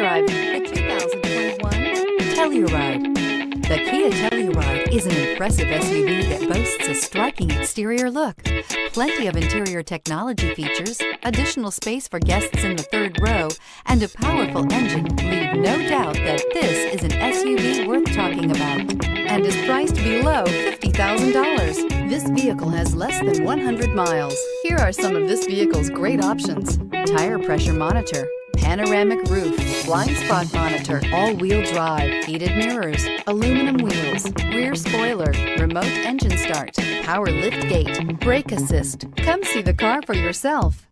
driving the 2021 Telluride. The Kia Telluride is an impressive SUV that boasts a striking exterior look, plenty of interior technology features, additional space for guests in the third row, and a powerful engine leave no doubt that this is an SUV worth talking about and is priced below $50,000. This vehicle has less than 100 miles. Here are some of this vehicle's great options: tire pressure monitor, panoramic roof, blind spot monitor, all-wheel drive, heated mirrors, aluminum wheels, rear spoiler, remote engine start, power lift gate, brake assist. Come see the car for yourself.